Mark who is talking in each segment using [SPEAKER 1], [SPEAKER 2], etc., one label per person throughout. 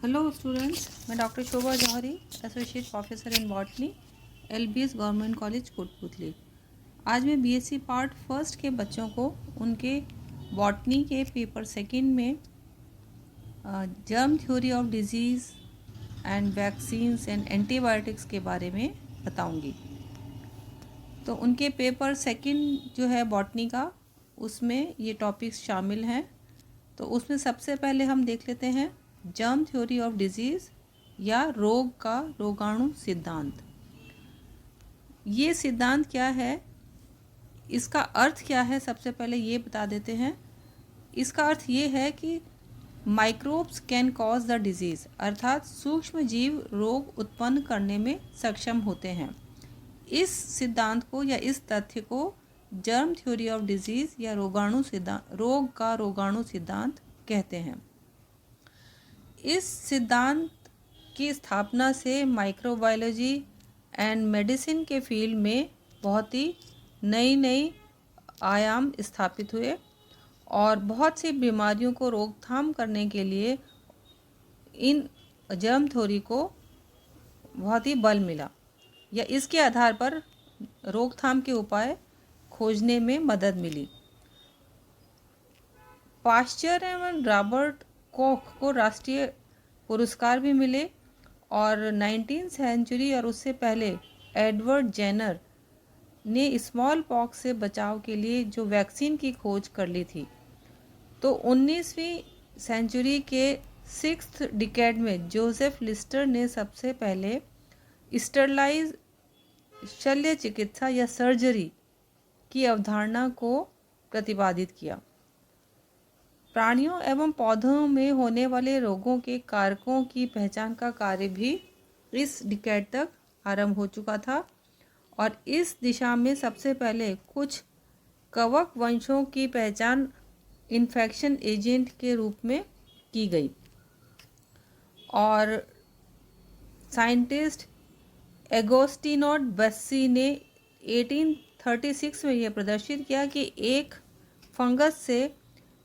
[SPEAKER 1] Hello students, मैं doctor Shobha Jauhari, associate professor in botany, LBS government college Kotputli. आज मैं BSc part first के बच्चों को उनके बॉटनी के पेपर सेकंड में germ theory of disease and vaccines and antibiotics के बारे में बताऊंगी। तो उनके पेपर सेकंड जो है बॉटनी का, उसमें ये टॉपिक्स शामिल हैं। तो उसमें सबसे पहले हम देख लेते हैं जर्म थ्योरी ऑफ डिजीज़ या रोग का रोगाणु सिद्धांत। ये सिद्धांत क्या है, इसका अर्थ क्या है, सबसे पहले ये बता देते हैं। इसका अर्थ ये है कि microbes can cause the disease, अर्थात सूक्ष्म जीव रोग उत्पन्न करने में सक्षम होते हैं। इस सिद्धांत को या इस तथ्य को जर्म थ्योरी ऑफ डिजीज़ या रोग का रोगाणु सिद्धांत कहते हैं। इस सिद्धांत की स्थापना से माइक्रोबायोलॉजी एंड मेडिसिन के फील्ड में बहुत ही नई आयाम स्थापित हुए और बहुत सी बीमारियों को रोकथाम करने के लिए इन जर्म थ्योरी को बहुत ही बल मिला, या इसके आधार पर रोकथाम के उपाय खोजने में मदद मिली। पाश्चर एवं रॉबर्ट कोख को राष्ट्रीय पुरस्कार भी मिले और 19वीं सेंचुरी और उससे पहले एडवर्ड जेनर ने स्मॉल पॉक्स से बचाव के लिए जो वैक्सीन की खोज कर ली थी। तो 19वीं सेंचुरी के 6th डिकेड में जोसेफ लिस्टर ने सबसे पहले स्टरलाइज शल्य चिकित्सा या सर्जरी की अवधारणा को प्रतिपादित किया। प्राणियों एवं पौधों में होने वाले रोगों के कारकों की पहचान का कार्य भी इस डिकेड तक आरंभ हो चुका था और इस दिशा में सबसे पहले कुछ कवक वंशों की पहचान इन्फेक्शन एजेंट के रूप में की गई और साइंटिस्ट एगोस्टिनो बेस्सी ने 1836 में यह प्रदर्शित किया कि एक फंगस से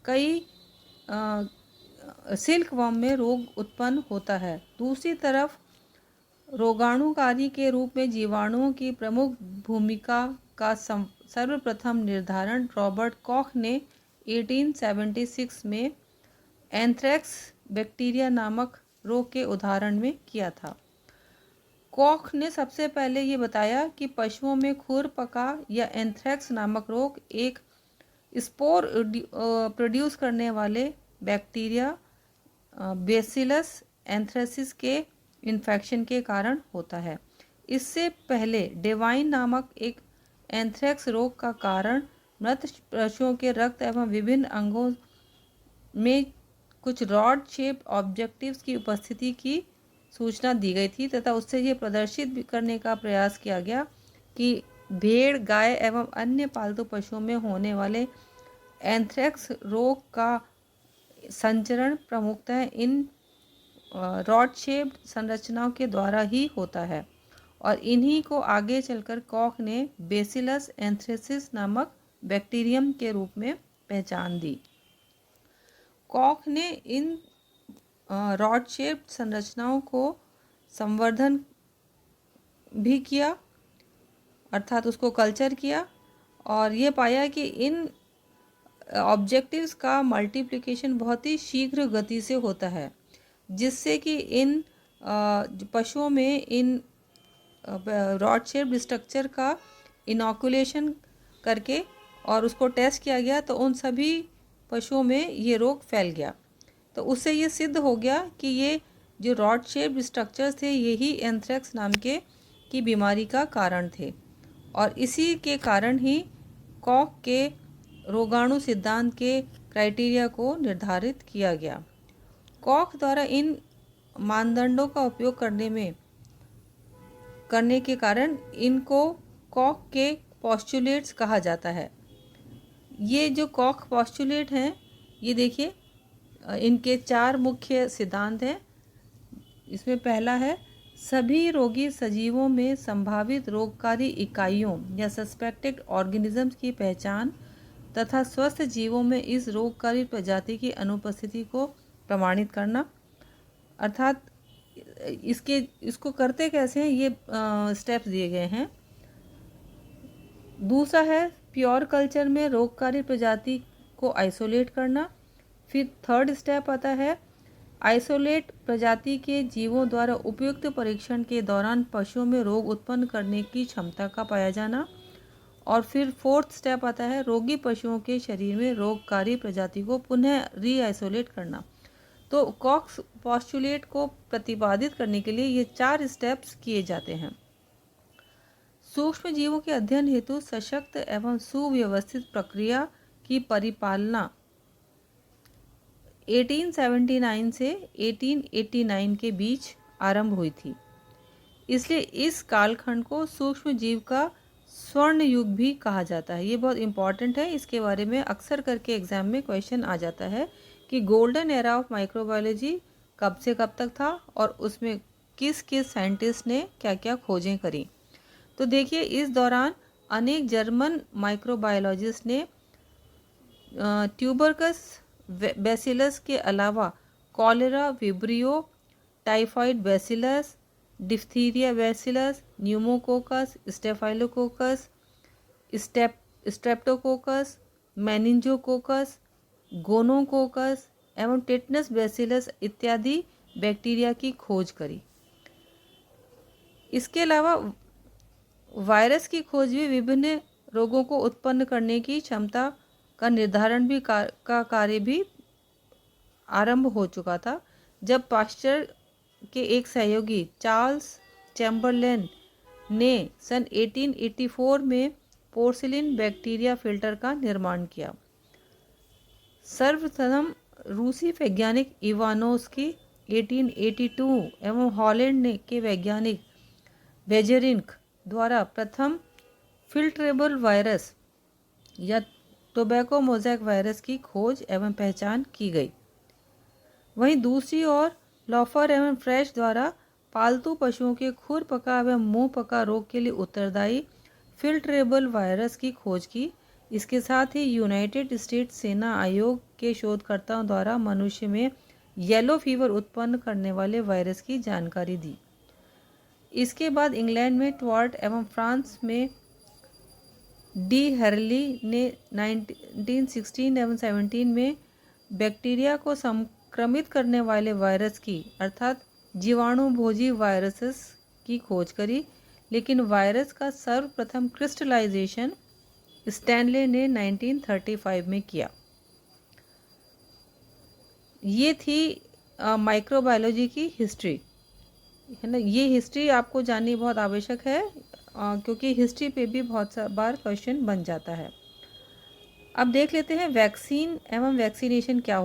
[SPEAKER 1] कई सिल्क वर्म में रोग उत्पन्न होता है। दूसरी तरफ रोगाणुकारी के रूप में जीवाणुओं की प्रमुख भूमिका का सर्वप्रथम निर्धारण रॉबर्ट कॉख ने 1876 में एंथ्रेक्स बैक्टीरिया नामक रोग के उदाहरण में किया था। कॉख ने सबसे पहले ये बताया कि पशुओं में खुरपका या एंथ्रेक्स नामक रोग एक स्पोर प्रोड्यूस करने वाले बैक्टीरिया बेसिलस एंथ्रेसिस के इन्फेक्शन के कारण होता है। इससे पहले डेवाइन नामक एक एंथ्रेक्स रोग का कारण मृत पशुओं के रक्त एवं विभिन्न अंगों में कुछ रॉड शेप्ड ऑब्जेक्टिव्स की उपस्थिति की सूचना दी गई थी तथा उससे यह प्रदर्शित करने का प्रयास किया गया कि भेड़, गाय एवं अन्य पालतू पशुओं में होने वाले एंथ्रेक्स रोग का संचरण प्रमुखतः इन रॉड शेप्ड संरचनाओं के द्वारा ही होता है और इन्हीं को आगे चलकर कॉख ने बेसिलस एंथ्रेसिस नामक बैक्टीरियम के रूप में पहचान दी। कॉख ने इन रॉड शेप्ड संरचनाओं को संवर्धन भी किया, अर्थात उसको कल्चर किया और ये पाया कि इन ऑब्जेक्टिव्स का मल्टीप्लिकेशन बहुत ही शीघ्र गति से होता है, जिससे कि इन पशुओं में इन रॉड शेप्ड स्ट्रक्चर का इनॉकुलेशन करके और उसको टेस्ट किया गया तो उन सभी पशुओं में ये रोग फैल गया। तो उससे ये सिद्ध हो गया कि ये जो रॉड शेप्ड स्ट्रक्चर्स थे यही एंथ्रेक्स नाम की बीमारी का कारण थे और इसी के कारण ही कॉख के रोगाणु सिद्धांत के क्राइटेरिया को निर्धारित किया गया। कॉख द्वारा इन मानदंडों का उपयोग करने के कारण इनको कॉख के पोस्टुलेट्स कहा जाता है। ये जो कॉख पोस्टुलेट हैं, ये देखिए इनके 4 मुख्य सिद्धांत हैं। इसमें पहला है सभी रोगी सजीवों में संभावित रोगकारी इकाइयों या सस्पेक्टेड ऑर्गेनिजम्स की पहचान तथा स्वस्थ जीवों में इस रोगकारी प्रजाति की अनुपस्थिति को प्रमाणित करना। अर्थात इसको करते कैसे हैं, ये स्टेप्स दिए गए हैं। दूसरा है प्योर कल्चर में रोगकारी प्रजाति को आइसोलेट करना। फिर थर्ड स्टेप आता है आइसोलेट प्रजाति के जीवों द्वारा उपयुक्त परीक्षण के दौरान पशुओं में रोग उत्पन्न करने की क्षमता का पाया जाना। और फिर फोर्थ स्टेप आता है रोगी पशुओं के शरीर में रोगकारी प्रजाति को पुनः रीआइसोलेट करना। तो कॉक्स पोस्टुलेट को प्रतिपादित करने के लिए ये 4 स्टेप्स किए जाते हैं। सूक्ष्म जीवों के अध्ययन हेतु सशक्त एवं सुव्यवस्थित प्रक्रिया की परिपालना 1879 से 1889 के बीच आरंभ हुई थी। इसलिए इस कालखंड को सूक्ष्म जीव का स्वर्ण युग भी कहा जाता है। ये बहुत इंपॉर्टेंट है, इसके बारे में अक्सर करके एग्जाम में क्वेश्चन आ जाता है कि गोल्डन एरा ऑफ माइक्रोबायोलॉजी कब से कब तक था और उसमें किस किस साइंटिस्ट ने क्या क्या खोजें करी। तो देखिए इस दौरान अनेक जर्मन माइक्रोबायोलॉजिस्ट ने ट्यूबरकस बैसिलस के अलावा cholera, vibrio, typhoid bacillus, diphtheria bacillus, pneumococcus, staphylococcus, streptococcus, meningococcus, gonococcus एवं टेटनस बैसिलस इत्यादि बैक्टीरिया की खोज करी। इसके अलावा वायरस की खोज भी विभिन्न रोगों को उत्पन्न करने की क्षमता का निर्धारण भी का कार्य भी आरंभ हो चुका था, जब पाश्चर के एक सहयोगी चार्ल्स चैम्बरलेन ने सन 1884 में पोर्सिलिन बैक्टीरिया फिल्टर का निर्माण किया। सर्वप्रथम रूसी वैज्ञानिक इवानोव्स्की 1882 एवं हॉलैंड के वैज्ञानिक बेजेरिंक द्वारा प्रथम फिल्ट्रेबल वायरस या टोबैको मोज़ैक वायरस की खोज एवं पहचान की गई। वहीं दूसरी ओर लॉफर एवं फ्रेश द्वारा पालतू पशुओं के खुरपका एवं मुंह पका रोग के लिए उत्तरदायी फिल्ट्रेबल वायरस की खोज की। इसके साथ ही यूनाइटेड स्टेट्स सेना आयोग के शोधकर्ताओं द्वारा मनुष्य में येलो फीवर उत्पन्न करने वाले वायरस की जानकारी दी। इसके बाद इंग्लैंड में ट्वार्ट एवं फ्रांस में डी हर्ली ने 1916 एवं 17 में बैक्टीरिया को संक्रमित करने वाले वायरस की अर्थात जीवाणुभोजी वायरसेस की खोज करी, लेकिन वायरस का सर्वप्रथम क्रिस्टलाइजेशन स्टैनले ने 1935 में किया। ये थी माइक्रोबायोलॉजी की हिस्ट्री, है ना। ये हिस्ट्री आपको जाननी बहुत आवश्यक है क्योंकि हिस्ट्री पे भी बहुत बार क्वेश्चन बन जाता है। अब देख लेते हैं वैक्सीन एवं वैक्सीनेशन क्या